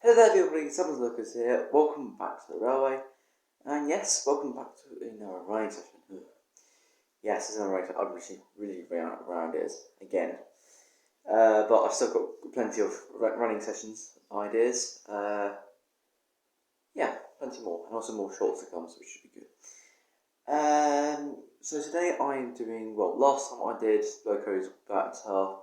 Hello there everybody, Someone's Locos here. Welcome back to the railway. And yes, welcome back to another running session. Yes, it's another running session. I'm really around it again. But I've still got plenty of running sessions ideas. Yeah, plenty more. And also more shorts to come, so it should be good. So today I'm doing, well, last time I did locos that are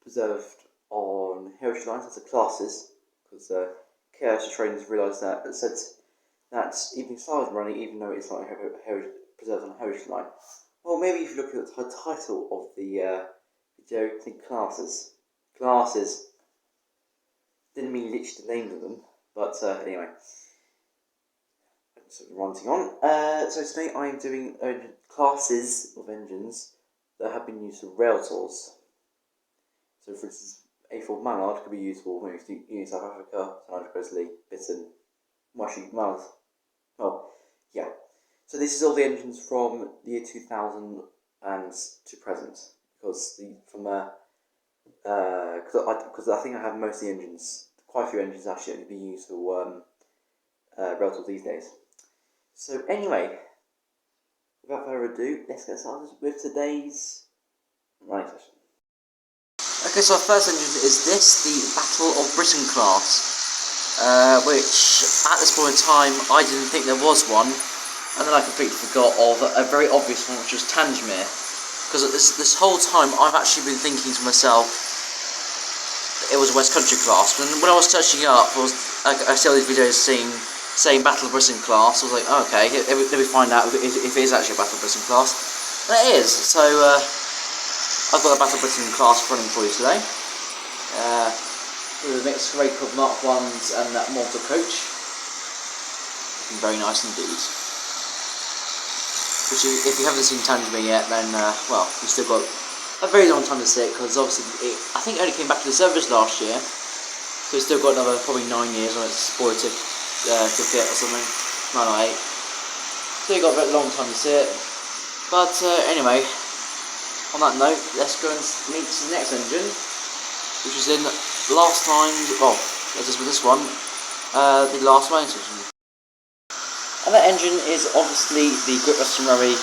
preserved on heritage lines, that's the classes. Because chaos trainers realised that it said that evening style is running even though it's not preserved on a heritage line. Well, maybe if you look at the title of the video, think classes. Classes. Didn't mean literally the names of them, but anyway. So ranting on. So today I'm doing classes of engines that have been used for railtours. So for instance, A4 Mallard could be used for maybe in South Africa, San Grizzly, Bitten, Mushy, Mallard. Well, yeah. So this is all the engines from the year 2000 and to present, because because I think I have most of the engines, quite a few engines actually only being used for railtours these days. So anyway, without further ado, let's get started with today's running session. Okay, so our first engine is this, the Battle of Britain class, which at this point in time I didn't think there was one, and then I completely forgot of a very obvious one, which was Tangier, because this whole time I've actually been thinking to myself that it was a West Country class. And when I was searching up, I see all these videos saying Battle of Britain class. I was like, oh, okay, let me find out if it is actually a Battle of Britain class, and it is. So I've got a Battle of Britain class running for you today, with a mixed rake of Mark 1s and that mortar coach. Looking very nice indeed. Which, if you haven't seen Tangier yet, then, well, you've still got a very long time to sit, because obviously I think it only came back to the service last year, so it's still got another probably 9 years on its spoiler ticket or something, 9 or 8. So you've got a very long time to sit. But anyway, on that note, let's go and meet the next engine, which is in last time's, well, let's just with this one, the last running session. And that engine is obviously the Great Western Railway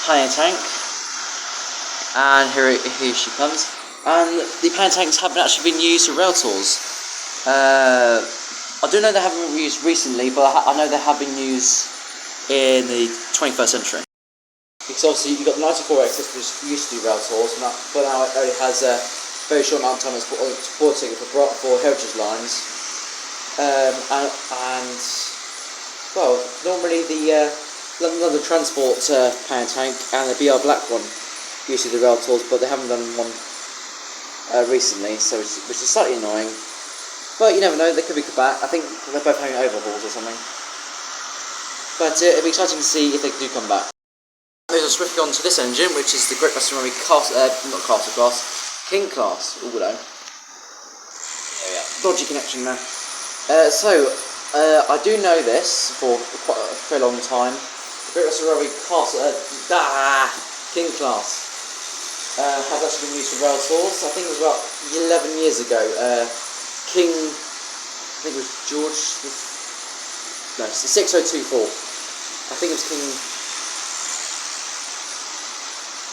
pannier tank, and here she comes. And the pannier tanks haven't actually been used for railtours. I do know they haven't been used recently, but I know they have been used in the 21st century. Because obviously you've got the 94X, which used to do railtours, but now it only has a very short amount of time supporting for heritage lines. And well, normally the London Transport pannier tank and the BR Black one used to do railtours, but they haven't done one recently, so which is slightly annoying. But you never know, they could be back. I think they're both having overhauls or something. But it'll be exciting to see if they do come back. Moving swiftly on to this engine, which is the Great Western Railway King class. Ooh, no. There we are. Dodgy connection there. I do know this for quite a very long time. The Great Western Railway King class has actually been used for railtours. I think it was about 11 years ago. King, I think it was George. No, it's the 6024. I think it was King.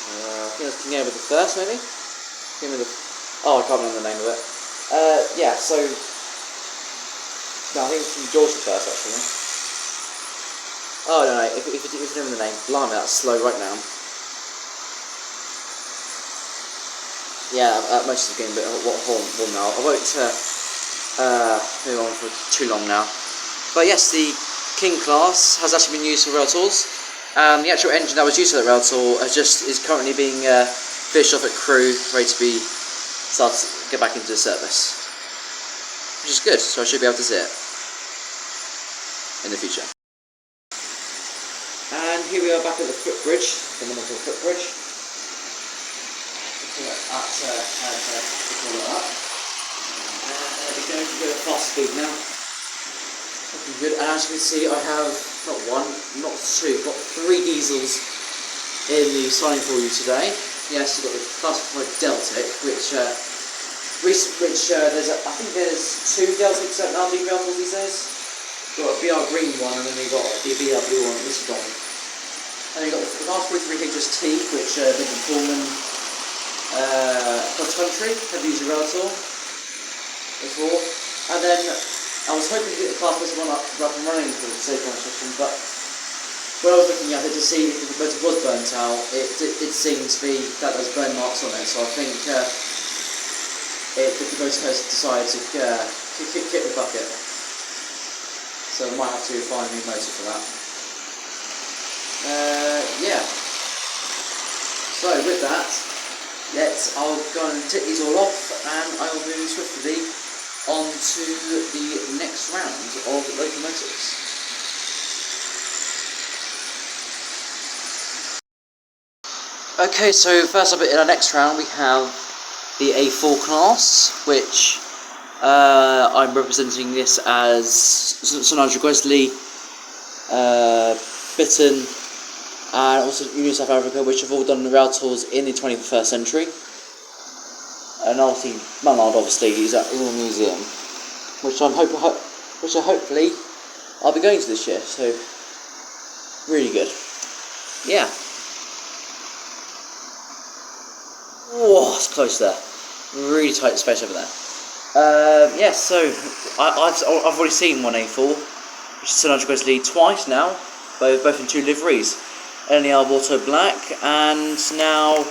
I think it was King Edward the First, maybe. Oh, I can't remember the name of it. Yeah. So no, I think it's from George the First actually. Oh no, if you remember the name, blimey, that's slow right now. Yeah, most of the game, but warm now. I won't move on for too long now. But yes, the King class has actually been used for railtours. The actual engine that was used for that railtour is currently being finished off at crew, ready to get back into the service, which is good. So I should be able to see it in the future. And here we are back at the footbridge, the wonderful footbridge. We're going to go at fast speed now. Looking good. And as you can see, I have not one, not two, but 3 diesels in the signing for you today. Yes, you've got the class 5 Deltic, which I think there's two Delta 7RD railtours these days. We've got a BR green one, and then we've got the BR blue one. This is gone. And we've got the last 43 HST, which Benjamin Pullman cross country have used a railtour before. And then I was hoping to get the class one up and running for the safe run session, but when I was looking at it to see if the motor was burnt out, it did seem to be that there was burn marks on it. So I think the motor has decided to kick the bucket. So I might have to find a new motor for that. Yeah. So with that, I'll go and tick these all off, and I will move swiftly on to the next round of locomotives. Okay, so first up in our next round we have the A4 class, which I'm representing this as Sir Nigel Gresley, Britain, and also Union South Africa, which have all done the railtours in the 21st century. And obviously, Mallard obviously is at the museum, which hopefully I'll be going to this year. So really good, yeah. Whoa, it's close there. Really tight space over there. Yeah, so I've already seen one A4, which is Sir Nigel Gresley twice now, both in two liveries. NER Water Black, and now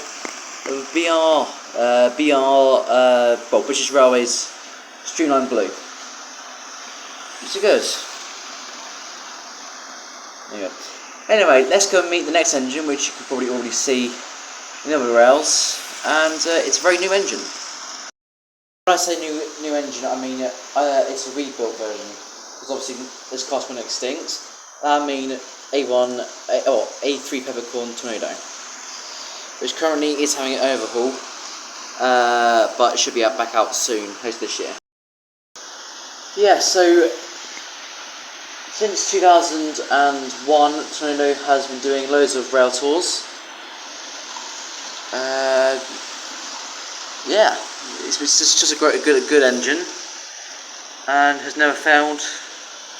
British Railways Streamline Blue. It's good. There you go. Anyway, let's go and meet the next engine, which you can probably already see in the other rails, and it's a very new engine. When I say new engine, I mean it's a rebuilt version, because obviously this class went extinct. I mean A3 Peppercorn Tornado, which currently is having an overhaul, but it should be back out soon, later this year. Yeah, so since 2001, Tornado has been doing loads of rail tours. Yeah, it's just a good engine, and has never failed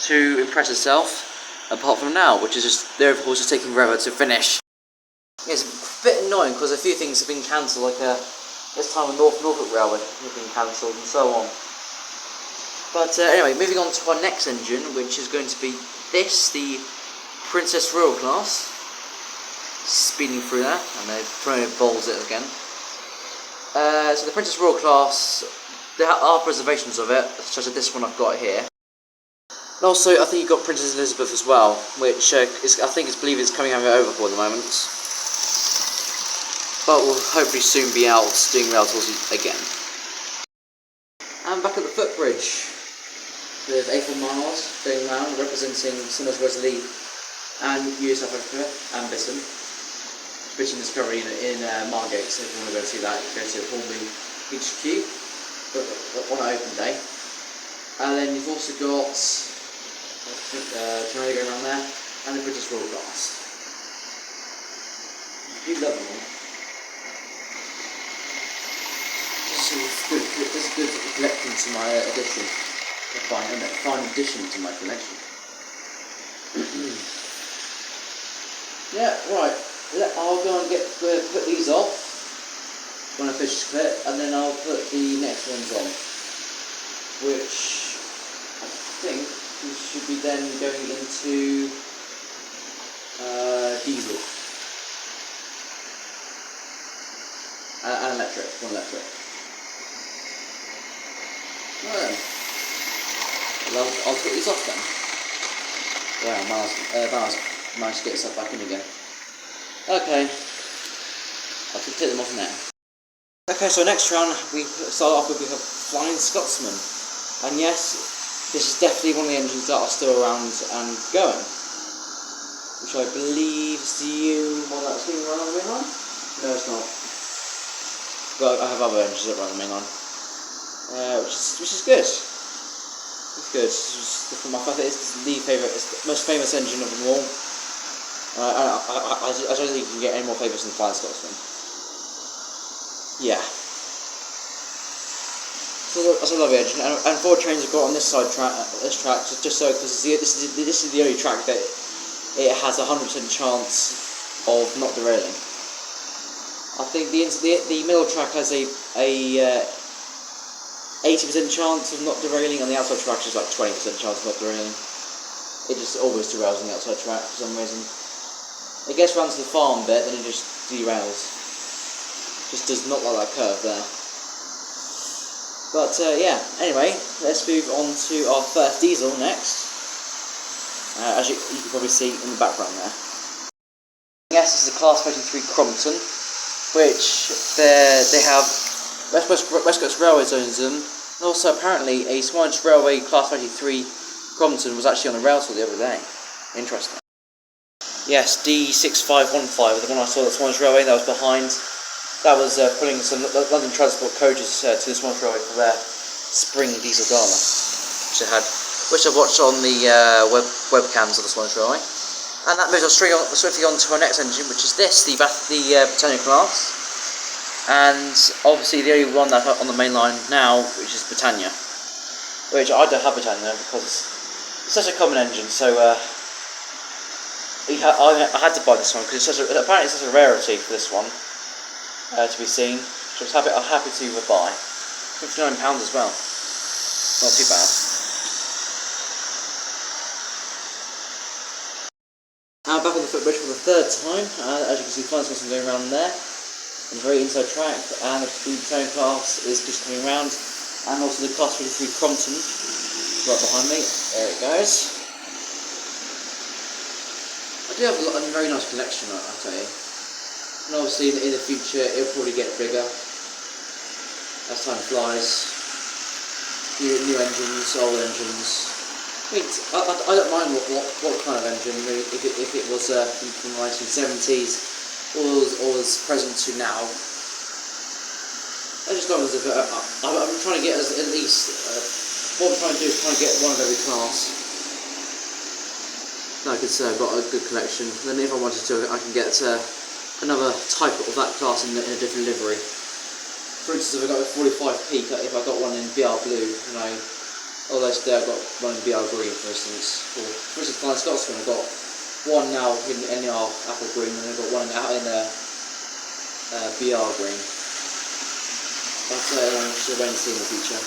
to impress itself, apart from now, which is just the overhaul's just taking forever to finish. It's a bit annoying because a few things have been cancelled, like this time the Norfolk Railway has been cancelled and so on. But anyway, moving on to our next engine, which is going to be the Princess Royal class. Speeding through there, and they've thrown bowls it again. So the Princess Royal class, there are preservations of it, such as this one I've got here. And also, I think you've got Princess Elizabeth as well, which I believe is coming out of overhaul at the moment. But will hopefully soon be out doing rail tours again. And back at the footbridge, with A4 miles going around representing Sir Nigel Gresley and Union South Africa and Britain. Britain is currently in Margate, so if you want to go see that, go to Hornby HQ on an open day. And then you've also got Tornado going around there, and the British Royal class. You love them all. This is a good collection to my addition. A fine addition to my collection. Yeah, right. I'll go and put these off when I finish this clip, and then I'll put the next ones on, which I think we should be then going into diesel and electric, one electric. Right then. I'll put these off then. Wow, Miles managed to get himself back in again. Okay, I'll take them off now. Okay, so next round we start off with Flying Scotsman, and yes, this is definitely one of the engines that are still around and going, which I believe is the one that's being run on the main line. No, it's not. But I have other engines that run on the main line, which is good. It's good. I think it's the most famous engine of them all. I don't think you can get any more famous than the Flying Scotsman. Yeah. That's a lovely engine, and 4 trains have got on this track, just so because this is the only track that it has a 100% chance of not derailing. I think the middle track has a 80% chance of not derailing, and the outside track is like 20% chance of not derailing. It just always derails on the outside track for some reason. It gets around to the farm bit, then it just derails. Just does not like that curve there. But yeah, anyway, let's move on to our first diesel next. As you can probably see in the background there. Yes, this is a Class 33 Crompton, which they have West Coast Railways owns them, and also apparently a Swanage Railway Class 33 Crompton was actually on a rail tour the other day. Interesting. Yes, D6515, the one I saw at Swanage Railway that was behind. That was pulling some London Transport coaches to the Swanage Railway for their spring diesel gala, which I watched on the webcams of the Swanage Railway. And that moves us swiftly on to our next engine, which is this, the Britannia class. And obviously the only one that's on the main line now, which is Britannia. Which I don't have Britannia because it's such a common engine, so I had to buy this one because apparently it's such a rarity for this one to be seen. So I'm happy to buy. £59 as well. Not too bad. Now back on the footbridge for the third time. As you can see, Flying Swanson going around there. On the very inside track, and the Britannia class is just coming around, and also the Class 33 Crompton right behind me. There it goes. I do have a very nice collection, I'll tell you. And obviously in the future it'll probably get bigger as time flies. New engines, old engines. I mean, I don't mind what kind of engine. If it was from the 1970s. Or as present to now. As long as I'm trying to get at least what I'm trying to do is try and get one of every class. Like I said, I've got a good collection. Then if I wanted to, I can get another type of that class in a different livery. For instance, if I got a 45p, if I got one in BR blue, although today I've got one in BR green, for instance. Or for instance, Flying Scotsman, I've got one now in our apple green, and I've got one out in BR green. That's should wait and see in the future.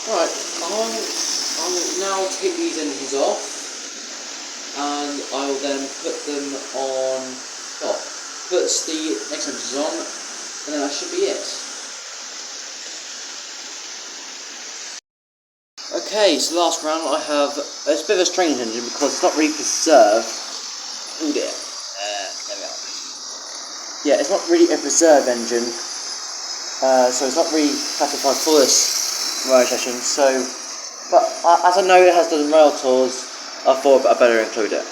Alright, I'll now take these engines off, and I will then put them on. Put the next engines on, and then that should be it. Okay, so last round I have it's a bit of a strange engine because it's not really preserved. Oh dear. There we are. Yeah, it's not really a preserved engine, so it's not really classified for this rail session. So, but as I know it has done rail tours, I thought I better include it.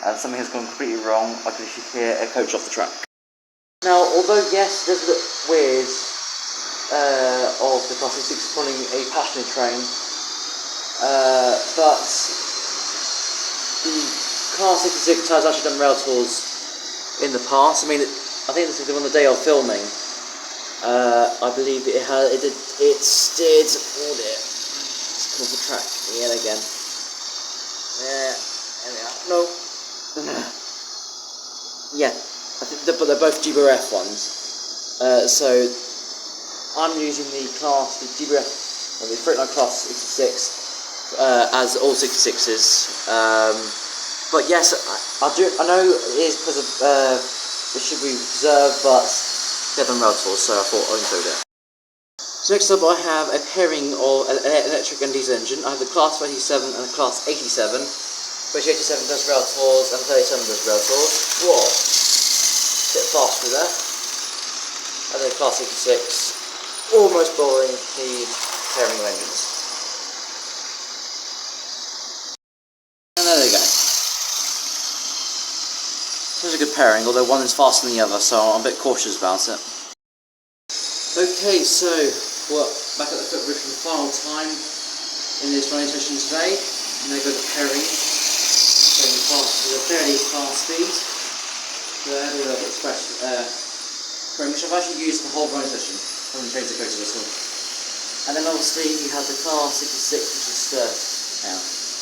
And something has gone completely wrong. I can actually hear a coach off the track. Now, although yes, it does look weird. Of the Class 66 running a passenger train, but the Class 66 has actually done rail tours in the past. I mean, I think this is on the day of filming. I believe it did. Oh dear, it's come off the track yet again. There we are. No. Yeah, but they're both GBRF ones. So. I'm using the GBRF, or the Freightliner Class 66, as all 66s. But yes, I know it is because of it should be reserved, but they've done rail tours, so I thought I'd include it. So next up, I have a pairing of an electric and diesel engine. I have the Class 37 and the Class 87, which 87 does rail tours and 37 does rail tours. Whoa, bit fast through there. And then Class 66. Almost boring the pairing of engines. And there they go. This is a good pairing, although one is faster than the other, so I'm a bit cautious about it. Okay, so we're back at the footbridge for the final time in this running session today. And there go the pairing. Going fast with a fairly fast speed. There with an express pairing, which I've actually used the whole running session. haven't changed the coaches at all. And then obviously you have the car 66, which is now.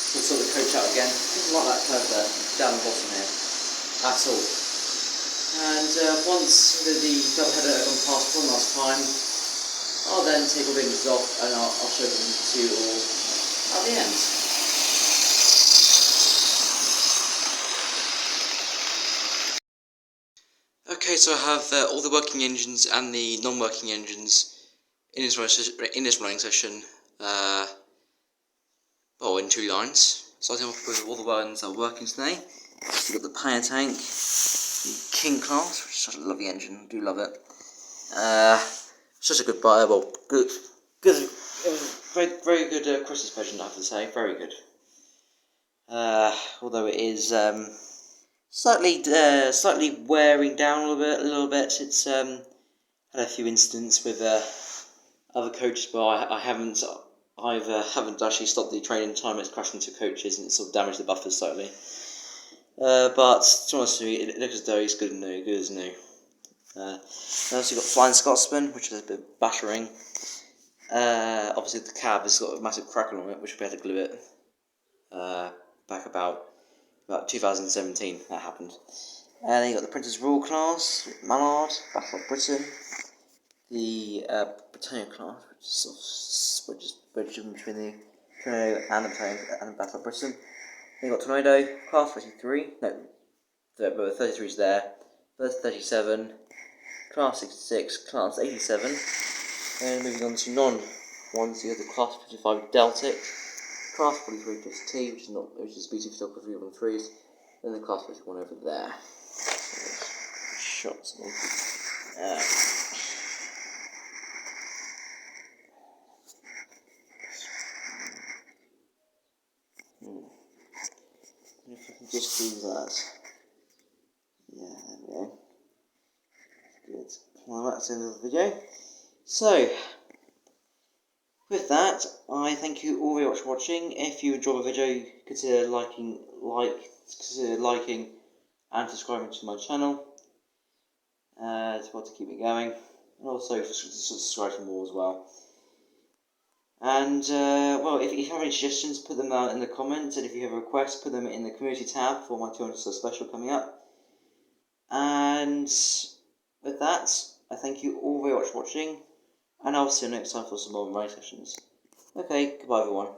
We'll sort the coach out again. Doesn't like that curve there, down the bottom here, at all. And once the double header have gone past one last time, I'll then take all the hinges off and I'll show them to you all at the end. Okay, so I have all the working engines and the non-working engines in this running session, in 2 lines. Starting off with all the ones that are working today. So we've got the Pioneer Tank, the King class, which is such a lovely engine, I do love it. Such a good buy, good, it was very good Christmas present, I have to say, very good. Although it is slightly wearing down a little bit. It's had a few incidents with other coaches, but I haven't actually stopped the training time. It's crashed into coaches and it's sort of damaged the buffers slightly. But to be honest with you, it looks as though it's good as new. Also got Flying Scotsman, which is a bit of battering. Obviously the cab has got a massive crackle on it, which we had to glue it. Back about 2017 that happened. And then you got the Prince's Rule class, Mallard, Battle of Britain, the Britannia class, which is bridging between the Tornado and the Britannia and the Battle of Britain. Then you got Tornado, class 33, no, the 33 is there, class 37, class 66, class 87, and moving on to non-ones, you have the class 55 Deltic, class 43 plus T, which is BT photography 313s, then the class 51 over there. Shots. If I can just do that. Yeah, there we go. Good. Well, that's the end of the video. So, with that, I thank you all very much for watching. If you enjoyed the video, consider liking and subscribing to my channel to keep it going, and also subscribe for more as well. And if you have any suggestions, put them down in the comments, and if you have requests, put them in the community tab for my 200 special coming up. And with that, I thank you all very much for watching, and I'll see you next time for some more running sessions. Okay, goodbye everyone.